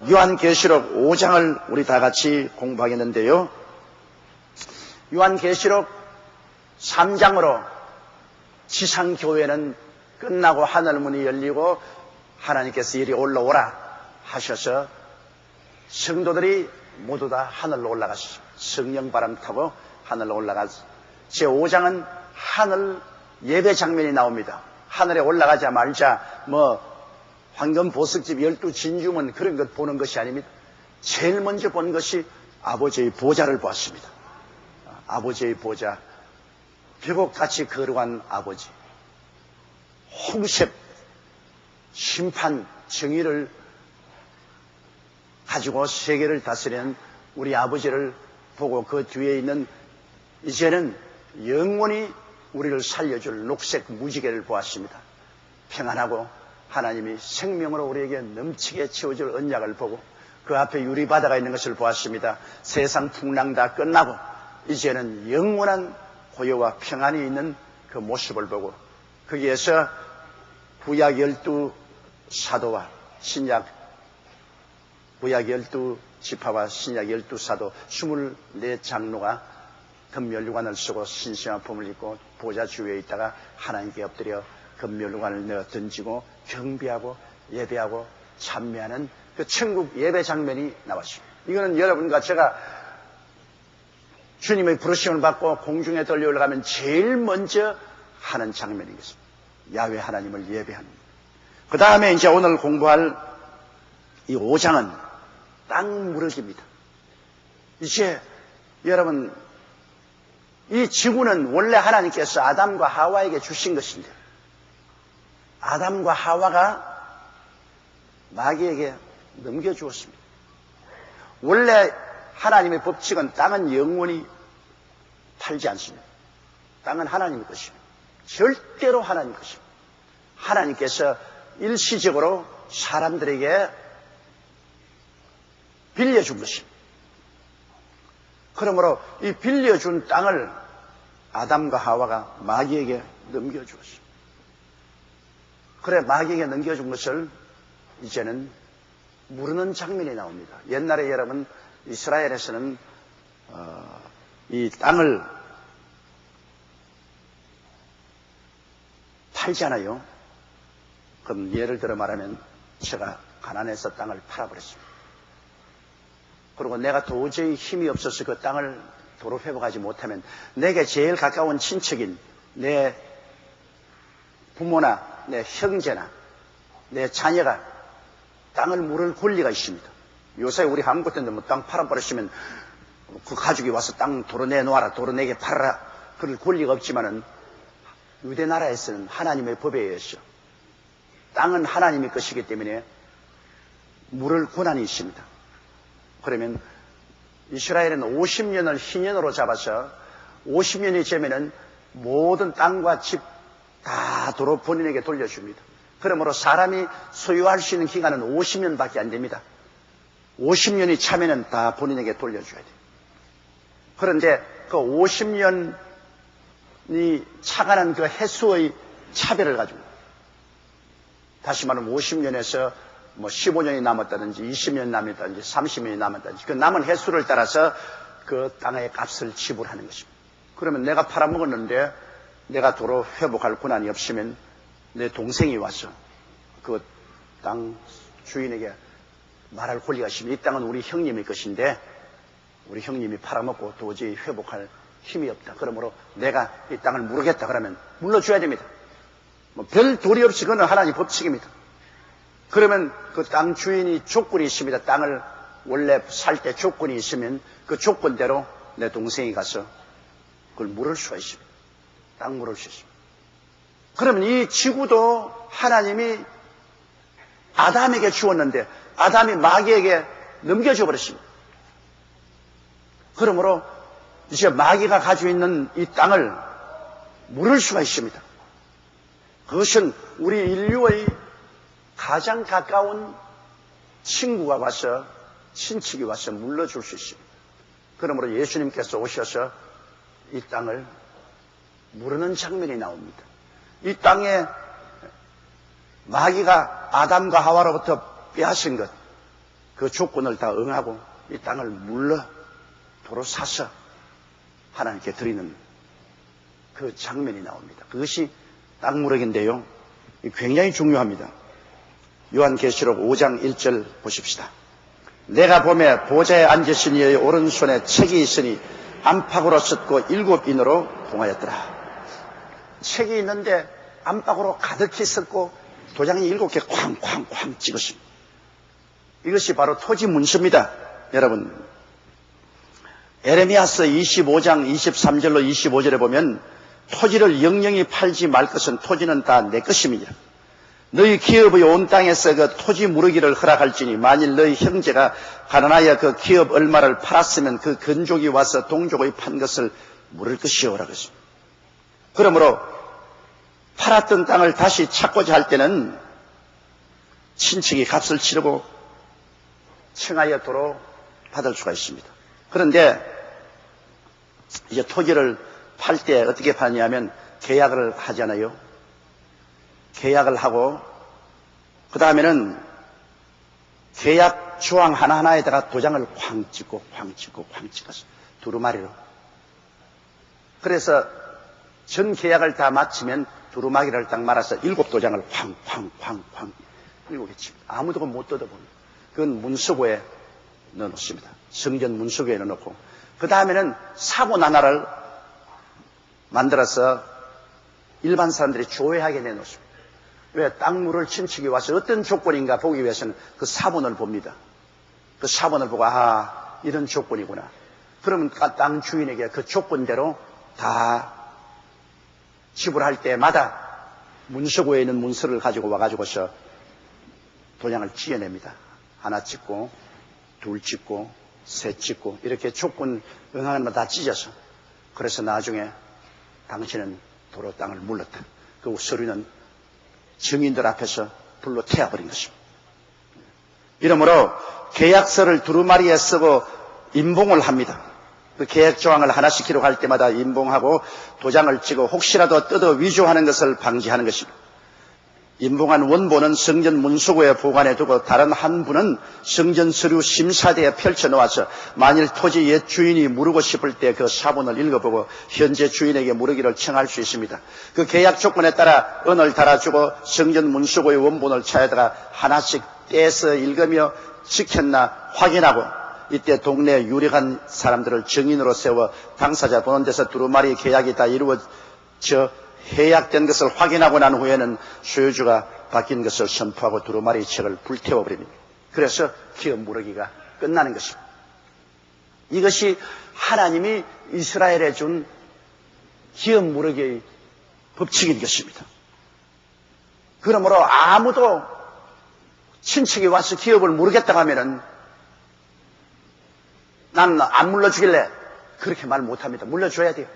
요한계시록 5장을 우리 다 같이 공부하겠는데요. 요한계시록 3장으로 지상교회는 끝나고 하늘문이 열리고 하나님께서 이리 올라오라 하셔서 성도들이 모두 다 하늘로 올라가시죠. 성령 바람 타고 하늘로 올라가서 제5장은 하늘 예배 장면이 나옵니다. 하늘에 올라가자마자 황금 보석집 12진주문 그런 것 보는 것이 아닙니다. 제일 먼저 본 것이 아버지의 보좌를 보았습니다. 아버지의 보좌, 벽옥같이 거룩한 아버지, 홍색 심판 정의를 가지고 세계를 다스리는 우리 아버지를 보고 그 뒤에 있는 이제는 영원히 우리를 살려줄 녹색 무지개를 보았습니다. 평안하고 하나님이 생명으로 우리에게 넘치게 채워줄 언약을 보고 그 앞에 유리바다가 있는 것을 보았습니다. 세상 풍랑 다 끝나고 이제는 영원한 고요와 평안이 있는 그 모습을 보고 거기에서 구약 12사도와 신약 구약 12지파와 신약 12사도 24장로가 금면류관을 쓰고 신성한 품을 입고 보좌 주위에 있다가 하나님께 엎드려 금면류관을 내어 던지고 경배하고 예배하고 찬미하는 그 천국 예배 장면이 나왔습니다. 이거는 여러분과 제가 주님의 부르심을 받고 공중에 들려 올라가면 제일 먼저 하는 장면이겠습니다. 야훼 하나님을 예배합니다. 그 다음에 이제 오늘 공부할 이 5장은 땅 무르기입니다. 이제 여러분 이 지구는 원래 하나님께서 아담과 하와에게 주신 것인데 아담과 하와가 마귀에게 넘겨주었습니다. 원래 하나님의 법칙은 땅은 영원히 팔지 않습니다. 땅은 하나님의 것입니다. 절대로 하나님의 것입니다. 하나님께서 일시적으로 사람들에게 빌려준 것입니다. 그러므로 이 빌려준 땅을 아담과 하와가 마귀에게 넘겨주었습니다. 그래 마귀에게 넘겨준 것을 이제는 무르는 장면이 나옵니다. 옛날에 여러분 이스라엘에서는 이 땅을 팔잖아요. 그럼 예를 들어 말하면 제가 가난해서 땅을 팔아버렸습니다. 그리고 내가 도저히 힘이 없어서 그 땅을 도로 회복하지 못하면 내게 제일 가까운 친척인 내 부모나 내 형제나 내 자녀가 땅을 물을 권리가 있습니다. 요새 우리 한국 같은데 뭐 땅 팔아버렸으면 그 가족이 와서 땅 도로 내놓아라, 도로 내게 팔아라 그럴 권리가 없지만은 유대 나라에서는 하나님의 법에 의해서 땅은 하나님의 것이기 때문에 물을 권한이 있습니다. 그러면 이스라엘은 50년을 희년으로 잡아서 50년이 되면은 모든 땅과 집 다 도로 본인에게 돌려줍니다. 그러므로 사람이 소유할 수 있는 기간은 50년밖에 안 됩니다. 50년이 차면은 다 본인에게 돌려줘야 돼요. 그런데 그 50년이 차가는 그 횟수의 차별을 가지고 다시 말하면 50년에서 뭐 15년이 남았다든지 20년이 남았다든지 30년이 남았다든지 그 남은 횟수를 따라서 그 땅의 값을 지불하는 것입니다. 그러면 내가 팔아먹었는데 내가 도로 회복할 권한이 없으면 내 동생이 와서 그 땅 주인에게 말할 권리가 있습니다. 이 땅은 우리 형님의 것인데 우리 형님이 팔아먹고 도저히 회복할 힘이 없다. 그러므로 내가 이 땅을 물겠다 그러면 물러줘야 됩니다. 별 도리 없이 그건 하나님 법칙입니다. 그러면 그 땅 주인이 조건이 있습니다. 땅을 원래 살 때 조건이 있으면 그 조건대로 내 동생이 가서 그걸 물을 수가 있습니다. 땅 물을 수 있습니다. 그러면 이 지구도 하나님이 아담에게 주었는데 아담이 마귀에게 넘겨줘 버렸습니다. 그러므로 이제 마귀가 가지고 있는 이 땅을 물을 수가 있습니다. 그것은 우리 인류의 가장 가까운 친구가 와서 친척이 와서 물러줄 수 있습니다. 그러므로 예수님께서 오셔서 이 땅을 무르는 장면이 나옵니다. 이 땅에 마귀가 아담과 하와로부터 빼앗은 것, 그 조건을 다 응하고 이 땅을 물러 도로 사서 하나님께 드리는 그 장면이 나옵니다. 그것이 땅무럭인데요. 굉장히 중요합니다. 요한계시록 5장 1절 보십시다. 내가 보매 보좌에 앉으신 이의 오른손에 책이 있으니 안팎으로 썼고 7인으로 봉하였더라. 책이 있는데 안팎으로 가득히 썼고 도장이 7개 쾅쾅쾅 찍었습니다. 이것이 바로 토지 문서입니다. 여러분, 에레미야서 25장 23절로 25절에 보면 토지를 영영히 팔지 말 것은 토지는 다 내 것입니다. 너희 기업의 온 땅에서 그 토지 무르기를 허락할지니 만일 너희 형제가 가난하여 그 기업 얼마를 팔았으면 그 건족이 와서 동족의 판 것을 물을 것이오라고 했습니다. 그러므로 팔았던 땅을 다시 찾고자 할 때는 친척이 값을 치르고 청하여 도로 받을 수가 있습니다. 그런데 이제 토지를 팔 때 어떻게 파냐면 계약을 하잖아요. 계약을 하고 그 다음에는 계약 조항 하나하나에다가 도장을 쾅 찍고 찍어서 두루마리로. 그래서 전 계약을 다 마치면 두루마기를 딱 말아서 7도장을 쾅 7개 칩니다. 아무도 못 뜯어봅니다. 그건 문서고에 넣어놓습니다. 성전 문서고에 넣어놓고 그 다음에는 사본 하나를 만들어서 일반 사람들이 조회하게 내놓습니다. 왜? 땅 물을 친척이 와서 어떤 조건인가 보기 위해서는 그 사본을 봅니다. 그 사본을 보고 이런 조건이구나. 그러면 땅 주인에게 그 조건대로 다 지불할 때마다 문서고에 있는 문서를 가지고 와가지고서 도장을 찍어냅니다. 하나 찍고 둘 찍고 셋 찍고 이렇게 조건 응하는 거 다 찢어서 그래서 나중에 당신은 도로 땅을 물렀다. 그 서류는 증인들 앞에서 불로 태워버린 것입니다. 이러므로 계약서를 두루마리에 쓰고 임봉을 합니다. 그 계약 조항을 하나씩 기록할 때마다 임봉하고 도장을 찍어 혹시라도 뜯어 위조하는 것을 방지하는 것입니다. 임봉한 원본은 성전 문서고에 보관해 두고 다른 한 분은 성전 서류 심사대에 펼쳐 놓아서 만일 토지 옛 주인이 물으고 싶을 때 그 사본을 읽어보고 현재 주인에게 물으기를 청할 수 있습니다. 그 계약 조건에 따라 은을 달아주고 성전 문서고의 원본을 차에다가 하나씩 떼서 읽으며 지켰나 확인하고 이때 동네에 유력한 사람들을 증인으로 세워 당사자 보는 데서 두루마리 계약이 다 이루어져 해약된 것을 확인하고 난 후에는 소유주가 바뀐 것을 선포하고 두루마리 책을 불태워버립니다. 그래서 기업 무르기가 끝나는 것입니다. 이것이 하나님이 이스라엘에 준 기업 무르기의 법칙인 것입니다. 그러므로 아무도 친척이 와서 기업을 무르겠다고 하면은 난 안 물러주길래 그렇게 말 못합니다. 물려줘야 돼요.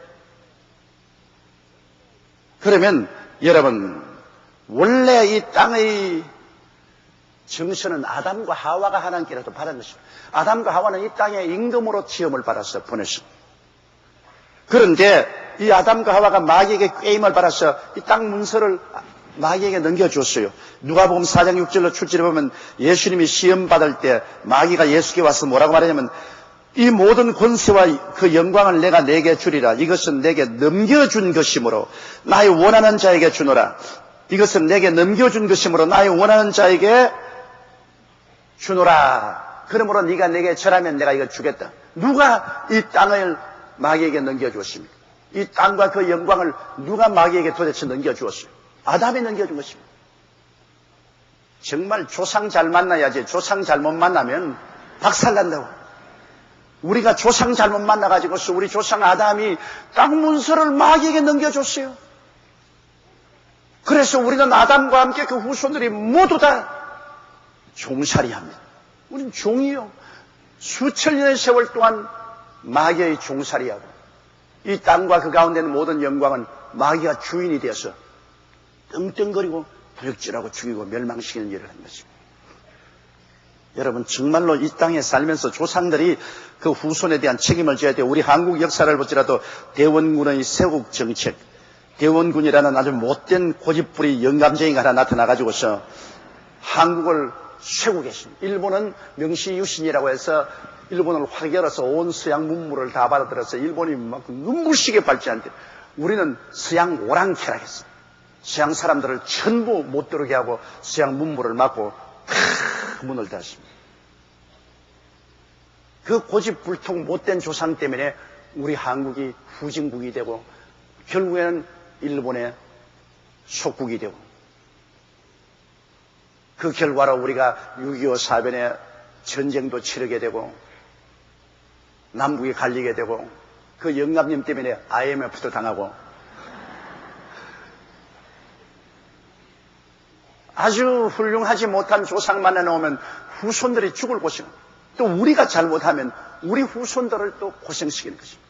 그러면 여러분, 원래 이 땅의 정서는 아담과 하와가 하나님께로부터 받은 것입니다. 아담과 하와는 이 땅에 임금으로 시험을 받아서 보냈습니다. 그런데 이 아담과 하와가 마귀에게 꾀임을 받아서 이 땅 문서를 마귀에게 넘겨주었어요. 누가복음 4장 6절로 출제를 보면 예수님이 시험 받을 때 마귀가 예수께 와서 뭐라고 말하냐면 이 모든 권세와 그 영광을 내가 내게 주리라. 이것은 내게 넘겨준 것이므로 나의 원하는 자에게 주노라. 이것은 내게 넘겨준 것이므로 나의 원하는 자에게 주노라. 그러므로 네가 내게 절하면 내가 이걸 주겠다. 누가 이 땅을 마귀에게 넘겨주었습니까? 이 땅과 그 영광을 누가 마귀에게 도대체 넘겨주었어요? 아담이 넘겨준 것입니다. 정말 조상 잘 만나야지. 조상 잘못 만나면 박살난다고. 우리가 조상 잘못 만나가지고서 우리 조상 아담이 땅 문서를 마귀에게 넘겨줬어요. 그래서 우리는 아담과 함께 그 후손들이 모두 다 종살이 합니다. 우린 종이요. 수천 년의 세월 동안 마귀의 종살이하고 이 땅과 그 가운데 있는 모든 영광은 마귀가 주인이 되어서 떵떵거리고 도둑질하고 죽이고 멸망시키는 일을 한 것입니다. 여러분, 정말로 이 땅에 살면서 조상들이 그 후손에 대한 책임을 져야 돼요. 우리 한국 역사를 보더라도 대원군의 세국 정책, 대원군이라는 아주 못된 고집부리 영감쟁이가 하나 나타나가지고서 한국을 쇠고 계십니다. 일본은 명시유신이라고 해서 일본을 확 열어서 온 서양 문물을 다 받아들여서 일본이 막 눈부시게 발전한데, 우리는 서양 오랑캐라겠습니다. 서양 사람들을 전부 못 들어오게 하고 서양 문물을 막고 문을 닫습니다. 그 고집불통 못된 조상 때문에 우리 한국이 후진국이 되고 결국에는 일본의 속국이 되고, 그 결과로 우리가 6.25 사변에 전쟁도 치르게 되고 남북이 갈리게 되고, 그 영감님 때문에 IMF도 당하고, 아주 훌륭하지 못한 조상 만나놓으면 후손들이 죽을 고생, 또 우리가 잘못하면 우리 후손들을 또 고생시키는 것입니다.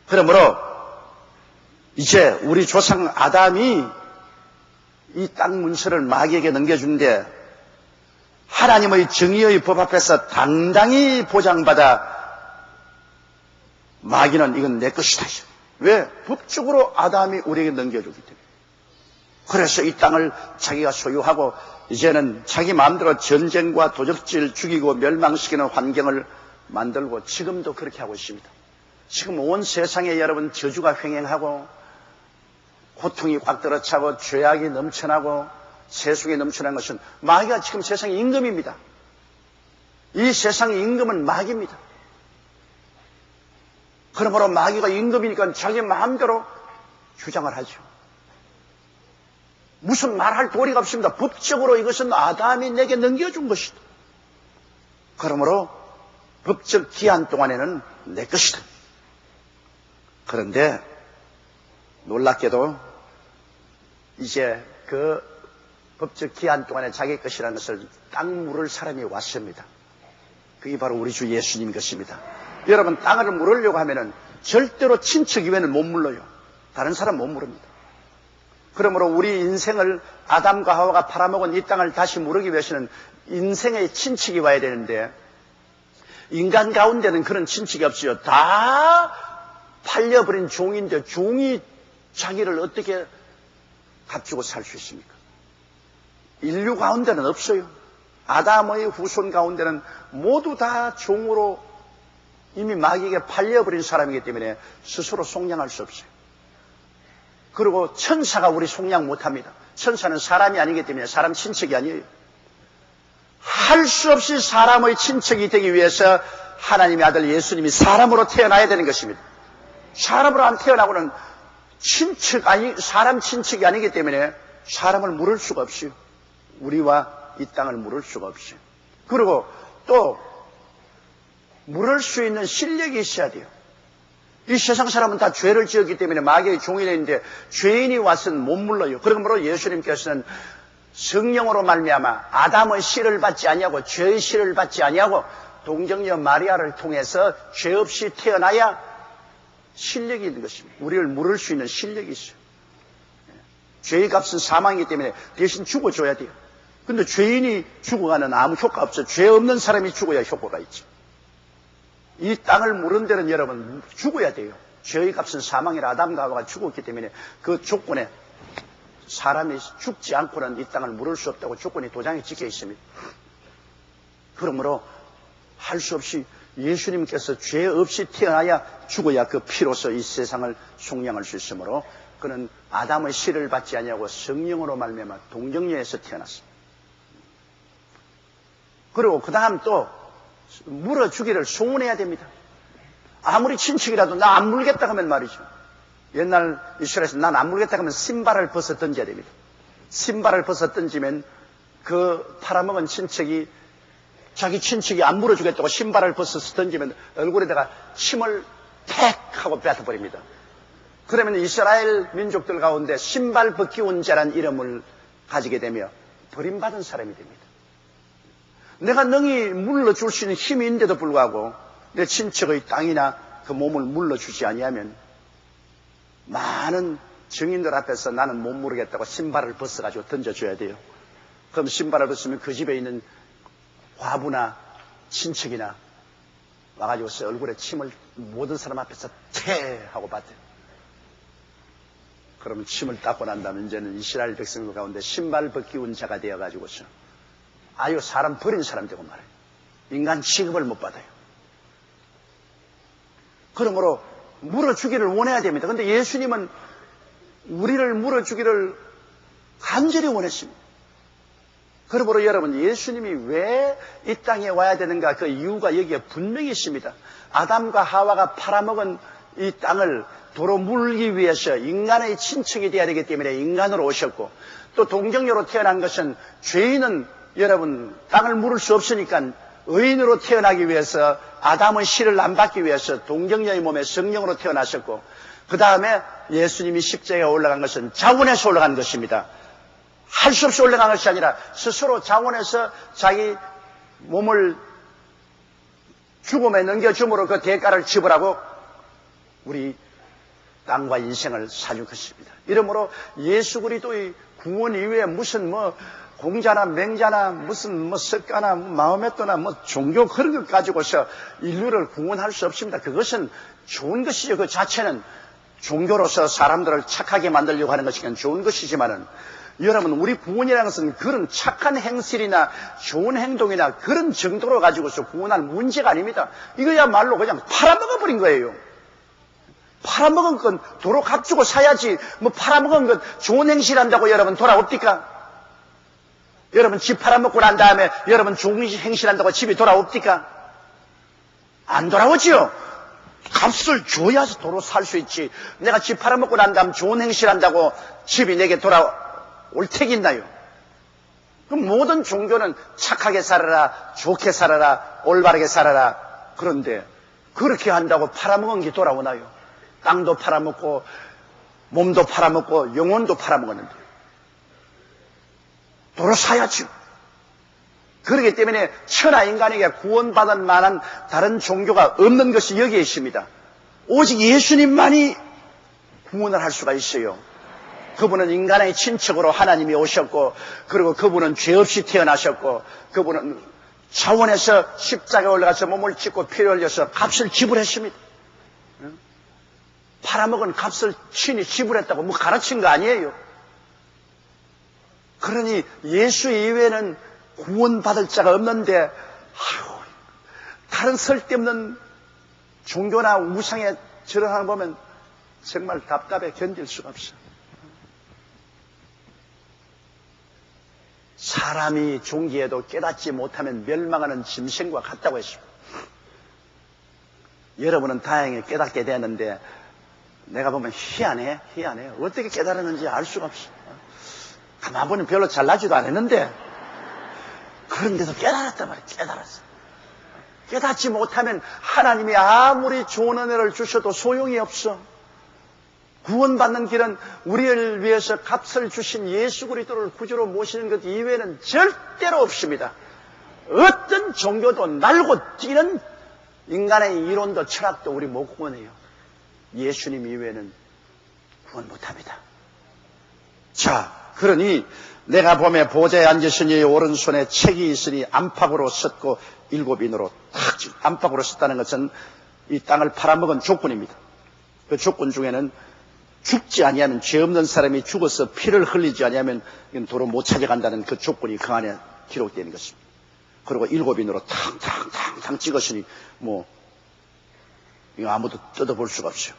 그러므로 이제 우리 조상 아담이 이 땅 문서를 마귀에게 넘겨주는데, 하나님의 정의의 법 앞에서 당당히 보장받아 마귀는 이건 내 것이다. 왜? 법적으로 아담이 우리에게 넘겨주기 때문에. 그래서 이 땅을 자기가 소유하고 이제는 자기 마음대로 전쟁과 도적질 죽이고 멸망시키는 환경을 만들고, 지금도 그렇게 하고 있습니다. 지금 온 세상에 여러분 저주가 횡행하고 고통이 꽉 들어차고 죄악이 넘쳐나고 세속이 넘쳐난 것은 마귀가 지금 세상의 임금입니다. 이 세상의 임금은 마귀입니다. 그러므로 마귀가 임금이니까 자기 마음대로 주장을 하죠. 무슨 말할 도리가 없습니다. 법적으로 이것은 아담이 내게 넘겨준 것이다. 그러므로 법적 기한 동안에는 내 것이다. 그런데 놀랍게도 이제 그 법적 기한 동안에 자기 것이라는 것을 땅 물을 사람이 왔습니다. 그게 바로 우리 주 예수님 것입니다. 여러분, 땅을 물으려고 하면은 절대로 친척 이외에는 못 물러요. 다른 사람 못 물습니다. 그러므로 우리 인생을 아담과 하와가 팔아먹은 이 땅을 다시 물기 위해서는 인생의 친척이 와야 되는데, 인간 가운데는 그런 친척이 없어요. 다 팔려버린 종인데 종이 자기를 어떻게 값주고 살 수 있습니까? 인류 가운데는 없어요. 아담의 후손 가운데는 모두 다 종으로 이미 마귀에게 팔려버린 사람이기 때문에 스스로 속량할 수 없어요. 그리고 천사가 우리 속량 못합니다. 천사는 사람이 아니기 때문에 사람 친척이 아니에요. 할 수 없이 사람의 친척이 되기 위해서 하나님의 아들 예수님이 사람으로 태어나야 되는 것입니다. 사람으로 안 태어나고는 사람 친척이 아니기 때문에 사람을 물을 수가 없어요. 우리와 이 땅을 물을 수가 없어요. 그리고 또 물을 수 있는 실력이 있어야 돼요. 이 세상 사람은 다 죄를 지었기 때문에 마귀의 종이 되는데 죄인이 와서는 못 물러요. 그러므로 예수님께서는 성령으로 말미암아 아담의 씨를 받지 아니하고 죄의 씨를 받지 아니하고 동정녀 마리아를 통해서 죄 없이 태어나야 실력이 있는 것입니다. 우리를 물을 수 있는 실력이 있어요. 죄의 값은 사망이기 때문에 대신 죽어줘야 돼요. 근데 죄인이 죽어가는 아무 효과 없어요. 죄 없는 사람이 죽어야 효과가 있죠. 이 땅을 물은 데는 여러분 죽어야 돼요. 죄의 값은 사망이라 아담과 하와가 죽었기 때문에 그 조건에 사람이 죽지 않고는 이 땅을 물을 수 없다고 조건이 도장에 찍혀 있습니다. 그러므로 할 수 없이 예수님께서 죄 없이 태어나야 죽어야 그 피로서 이 세상을 속량할 수 있으므로 그는 아담의 씨를 받지 아니하고 성령으로 말미암아 동정녀에서 태어났습니다. 그리고 그 다음 또 물어주기를 소원해야 됩니다. 아무리 친척이라도 나 안 물겠다 하면 말이죠. 옛날 이스라엘에서 난 안 물겠다 하면 신발을 벗어 던져야 됩니다. 신발을 벗어 던지면 그 팔아먹은 친척이 자기 친척이 안 물어주겠다고 신발을 벗어서 던지면 얼굴에다가 침을 택 하고 뱉어버립니다. 그러면 이스라엘 민족들 가운데 신발 벗기운 자란 이름을 가지게 되며 버림받은 사람이 됩니다. 내가 능히 물러줄 수 있는 힘이 있는데도 불구하고 내 친척의 땅이나 그 몸을 물러주지 아니하면 많은 증인들 앞에서 나는 못 물겠다고 신발을 벗어가지고 던져줘야 돼요. 그럼 신발을 벗으면 그 집에 있는 과부나 친척이나 와가지고 얼굴에 침을 모든 사람 앞에서 태 하고 받대요. 그러면 침을 닦고 난 다음에 이제는 이스라엘 백성들 가운데 신발 벗기운 자가 되어가지고서 아유, 사람 버린 사람 되고 말해요. 인간 취급을 못 받아요. 그러므로 물어주기를 원해야 됩니다. 그런데 예수님은 우리를 물어주기를 간절히 원했습니다. 그러므로 여러분, 예수님이 왜 이 땅에 와야 되는가, 그 이유가 여기에 분명히 있습니다. 아담과 하와가 팔아먹은 이 땅을 도로 물기 위해서 인간의 친척이 되어야 되기 때문에 인간으로 오셨고, 또 동정녀로 태어난 것은 죄인은 여러분 땅을 물을 수 없으니까 의인으로 태어나기 위해서 아담의 씨를 안 받기 위해서 동정녀의 몸에 성령으로 태어나셨고, 그 다음에 예수님이 십자가에 올라간 것은 자원에서 올라간 것입니다. 할 수 없이 올라간 것이 아니라 스스로 자원에서 자기 몸을 죽음에 넘겨줌으로 그 대가를 지불하고 우리 땅과 인생을 사준 것입니다. 이러므로 예수 그리스도의 구원 이외에 무슨 공자나 맹자나 무슨 석가나 마호메토나 종교 그런 것 가지고서 인류를 구원할 수 없습니다. 그것은 좋은 것이죠. 그 자체는 종교로서 사람들을 착하게 만들려고 하는 것이긴 좋은 것이지만은, 여러분, 우리 구원이라는 것은 그런 착한 행실이나 좋은 행동이나 그런 정도로 가지고서 구원할 문제가 아닙니다. 이거야말로 그냥 팔아먹어버린 거예요. 팔아먹은 건 도로 값주고 사야지, 팔아먹은 건 좋은 행실한다고 여러분 돌아옵니까? 여러분 집 팔아먹고 난 다음에 여러분 좋은 행실한다고 집이 돌아옵니까? 안 돌아오지요. 값을 줘야 도로 살 수 있지. 내가 집 팔아먹고 난 다음 좋은 행실한다고 집이 내게 돌아올 택이 있나요? 그럼 모든 종교는 착하게 살아라, 좋게 살아라, 올바르게 살아라. 그런데 그렇게 한다고 팔아먹은 게 돌아오나요? 땅도 팔아먹고 몸도 팔아먹고 영혼도 팔아먹었는데 도로 사야죠. 그렇기 때문에 천하 인간에게 구원받을 만한 다른 종교가 없는 것이 여기에 있습니다. 오직 예수님만이 구원을 할 수가 있어요. 그분은 인간의 친척으로 하나님이 오셨고, 그리고 그분은 죄 없이 태어나셨고, 그분은 차원에서 십자가에 올라가서 몸을 찢고 피를 흘려서 값을 지불했습니다. 팔아먹은 값을 친히 지불했다고 가르친 거 아니에요. 그러니 예수 이외에는 구원받을 자가 없는데, 다른 쓸데없는 종교나 우상에 절하는 거 보면 정말 답답해 견딜 수가 없어요. 사람이 종기에도 깨닫지 못하면 멸망하는 짐승과 같다고 했습니다. 여러분은 다행히 깨닫게 되었는데, 내가 보면 희한해. 어떻게 깨달았는지 알 수가 없어. 가만 보면 별로 잘나지도 않았는데, 그런데도 깨달았단 말이야. 깨닫지 못하면 하나님이 아무리 좋은 은혜를 주셔도 소용이 없어. 구원받는 길은 우리를 위해서 값을 주신 예수 그리스도를 구주로 모시는 것 이외에는 절대로 없습니다. 어떤 종교도 날고 뛰는 인간의 이론도 철학도 우리 못 구원해요. 예수님 이외에는 구원 못합니다. 자, 그러니 내가 보매 보좌에 앉으시니 오른손에 책이 있으니 안팎으로 섰고 7인으로 탁 안팎으로 섰다는 것은 이 땅을 팔아먹은 조건입니다. 그 조건 중에는 죽지 아니하면, 죄 없는 사람이 죽어서 피를 흘리지 아니하면 도로 못 찾아간다는 그 조건이 그 안에 기록되는 것입니다. 그리고 7인으로 탕탕탕탕 찍었으니 이거 아무도 뜯어볼 수가 없어요.